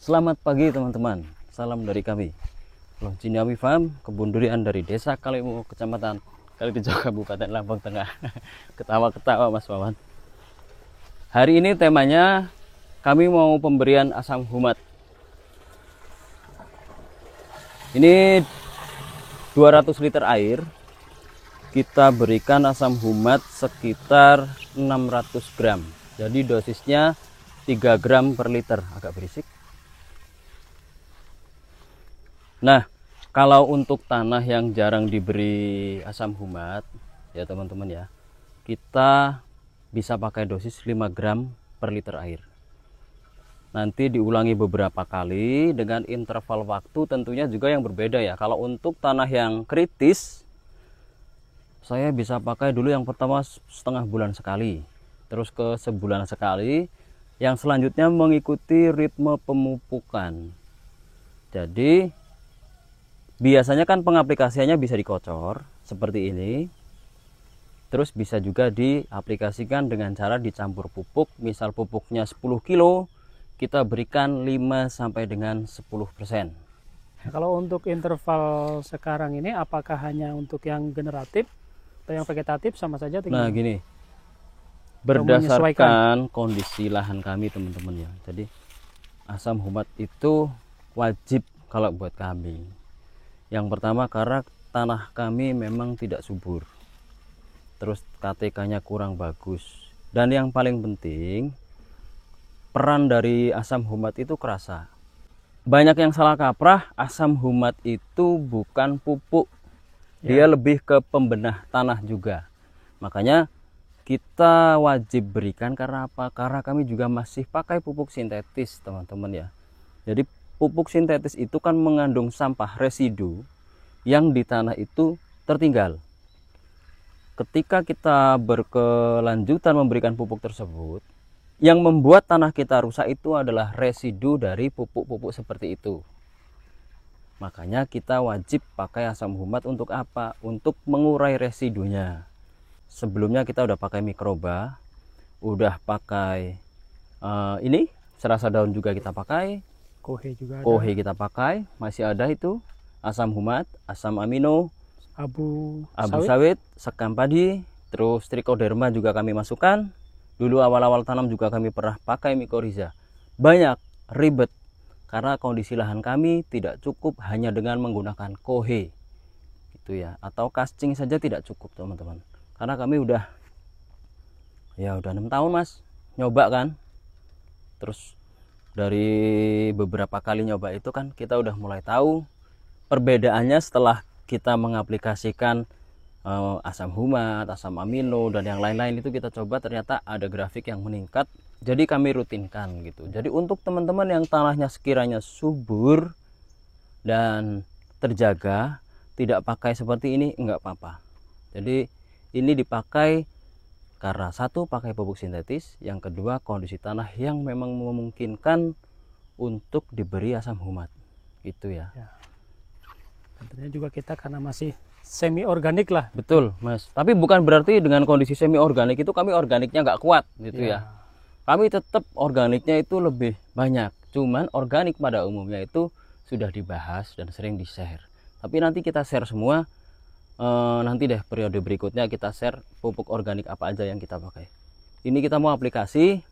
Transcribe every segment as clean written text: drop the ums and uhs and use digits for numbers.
Selamat pagi teman-teman, salam dari kami Loh Ciniawi Farm, kebun durian dari Desa Kalimu, Kecamatan Kalirejo, Kabupaten Lampung Tengah. Ketawa-ketawa Mas Wawan. Hari ini temanya kami mau pemberian asam humat. Ini 200 liter air, kita berikan asam humat sekitar 600 gram. Jadi dosisnya 3 gram per liter. Agak berisik. Nah, kalau untuk tanah yang jarang diberi asam humat, ya teman-teman ya, kita bisa pakai dosis 5 gram per liter air. Nanti diulangi beberapa kali dengan interval waktu tentunya juga yang berbeda ya. Kalau untuk tanah yang kritis, saya bisa pakai dulu yang pertama setengah bulan sekali, terus ke sebulan sekali, yang selanjutnya mengikuti ritme pemupukan. Jadi biasanya kan pengaplikasiannya bisa dikocor seperti ini. Terus bisa juga diaplikasikan dengan cara dicampur pupuk. Misal pupuknya 10 kilo, kita berikan 5 sampai dengan 10%. Kalau untuk interval sekarang ini, apakah hanya untuk yang generatif atau yang vegetatif sama saja? Nah gini, berdasarkan kondisi lahan kami teman-teman ya. Jadi asam humat itu wajib kalau buat kami. Yang pertama karena tanah kami memang tidak subur, terus KTK-nya kurang bagus, dan yang paling penting peran dari asam humat itu kerasa. Banyak yang salah kaprah, asam humat itu bukan pupuk, dia lebih ke pembenah tanah juga. Makanya kita wajib berikan. Karena apa? Karena kami juga masih pakai pupuk sintetis teman-teman ya. Jadi pupuk sintetis itu kan mengandung sampah residu yang di tanah itu tertinggal. Ketika kita berkelanjutan memberikan pupuk tersebut, yang membuat tanah kita rusak itu adalah residu dari pupuk-pupuk seperti itu. Makanya kita wajib pakai asam humat untuk apa? Untuk mengurai residunya. Sebelumnya kita udah pakai mikroba, udah pakai ini serasa daun juga kita pakai, Kohe juga ada. Kohe kita pakai, masih ada itu asam humat, asam amino, abu sawit, sekam padi, terus trichoderma juga kami masukkan. Dulu awal-awal tanam juga kami pernah pakai mycorrhiza. Banyak, ribet, karena kondisi lahan kami tidak cukup hanya dengan menggunakan Kohe gitu ya, atau casting saja tidak cukup teman-teman. Karena kami udah 6 tahun Mas nyoba kan. Terus dari beberapa kali nyoba itu kan kita udah mulai tahu perbedaannya setelah kita mengaplikasikan asam humat, asam amino, dan yang lain-lain itu kita coba, ternyata ada grafik yang meningkat. Jadi kami rutinkan gitu. Jadi untuk teman-teman yang tanahnya sekiranya subur dan terjaga, tidak pakai seperti ini enggak apa-apa. Jadi ini dipakai karena satu, pakai pupuk sintetis, yang kedua kondisi tanah yang memang memungkinkan untuk diberi asam humat gitu ya. Tentunya juga kita karena masih semi organik lah. Betul Mas, tapi bukan berarti dengan kondisi semi organik itu kami organiknya nggak kuat gitu ya. Kami tetap organiknya itu lebih banyak, cuman organik pada umumnya itu sudah dibahas dan sering di share. Tapi nanti kita share semua. Nanti deh periode berikutnya kita share pupuk organik apa aja yang kita pakai. Ini kita mau aplikasi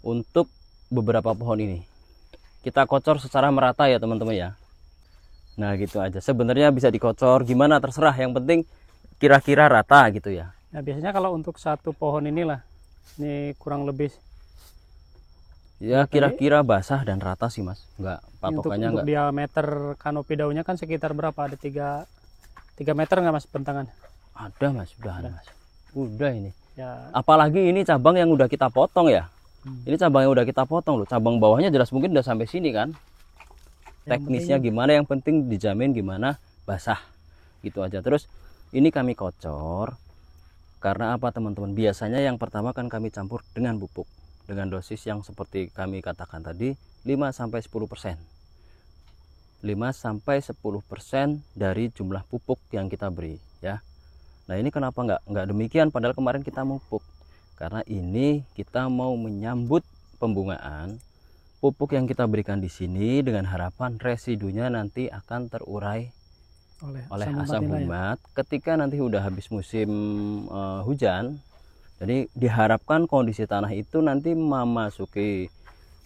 untuk beberapa pohon ini. Kita kocor secara merata ya teman-teman ya. Nah gitu aja. Sebenarnya bisa dikocor gimana terserah, yang penting kira-kira rata gitu ya. Nah biasanya kalau untuk satu pohon inilah, ini kurang lebih ya kira-kira basah dan rata sih Mas. Enggak, patokannya untuk diameter kanopi daunnya kan sekitar berapa? Ada 3 meter nggak Mas bentangan? Ada Mas, udah ada Mas. Udah ini. Ya. Apalagi ini cabang yang udah kita potong ya. Ini cabang yang udah kita potong loh. Cabang bawahnya jelas mungkin udah sampai sini kan. Teknisnya gimana, yang penting dijamin gimana basah. Gitu aja. Terus ini kami kocor. Karena apa teman-teman? Biasanya yang pertama kan kami campur dengan pupuk. Dengan dosis yang seperti kami katakan tadi, 5-10%. 5-10% dari jumlah pupuk yang kita beri ya. Nah ini kenapa nggak demikian padahal kemarin kita pupuk? Karena ini kita mau menyambut pembungaan pupuk yang kita berikan di sini dengan harapan residunya nanti akan terurai oleh asam humat ketika nanti udah habis musim hujan. Jadi diharapkan kondisi tanah itu nanti memasuki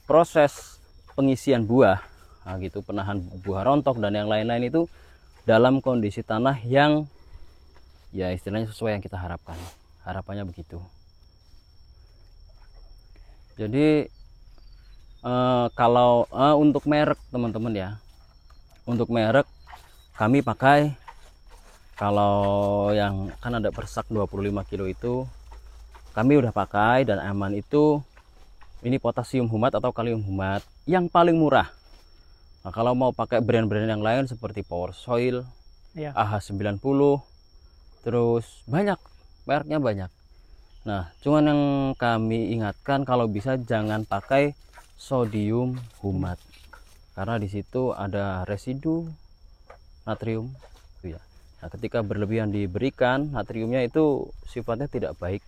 proses pengisian buah, nah, gitu, penahan buah rontok dan yang lain-lain itu dalam kondisi tanah yang ya istilahnya sesuai yang kita harapkan. Harapannya begitu. Jadi kalau untuk merek teman-teman ya, untuk merek kami pakai, kalau yang kan ada Persak 25 kilo itu kami udah pakai dan aman, itu ini potasium humat atau kalium humat yang paling murah. Nah, kalau mau pakai brand-brand yang lain seperti Power Soil, ya. AH90, terus banyak, mereknya banyak. Nah, cuman yang kami ingatkan kalau bisa jangan pakai sodium humat karena di situ ada residu natrium. Ya. Nah, ketika berlebihan diberikan natriumnya itu sifatnya tidak baik.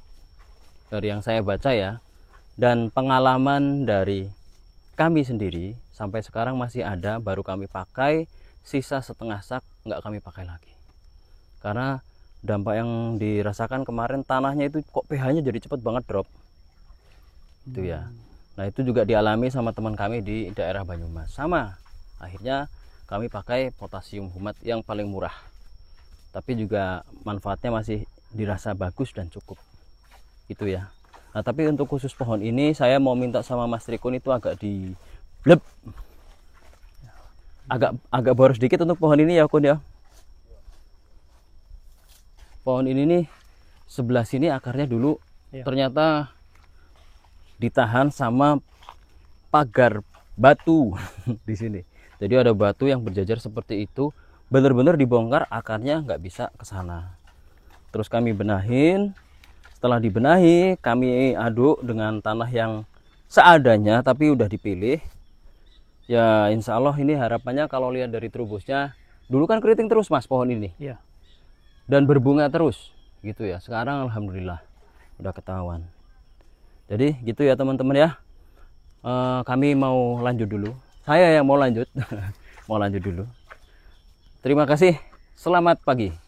Dari yang saya baca ya, dan pengalaman dari kami sendiri sampai sekarang masih ada, baru kami pakai, sisa setengah sak nggak kami pakai lagi karena dampak yang dirasakan kemarin, tanahnya itu kok pH-nya jadi cepet banget drop itu ya. Nah itu juga dialami sama teman kami di daerah Banyumas, sama akhirnya kami pakai potasium humat yang paling murah, tapi juga manfaatnya masih dirasa bagus dan cukup itu ya. Nah tapi untuk khusus pohon ini saya mau minta sama Mas Trikun itu agak di bleb, agak boros dikit untuk pohon ini ya Kun ya. Pohon ini nih sebelah sini akarnya dulu ternyata ditahan sama pagar batu di sini. Jadi ada batu yang berjajar seperti itu, benar-benar dibongkar, akarnya nggak bisa ke sana. Terus kami benahin. Setelah dibenahi, kami aduk dengan tanah yang seadanya, tapi udah dipilih. Ya insya Allah ini harapannya kalau lihat dari trubusnya, dulu kan keriting terus Mas pohon ini. Ya. Dan berbunga terus, gitu ya. Sekarang alhamdulillah udah ketahuan. Jadi gitu ya teman-teman ya. Kami mau lanjut dulu. Saya yang mau lanjut, mau lanjut dulu. Terima kasih. Selamat pagi.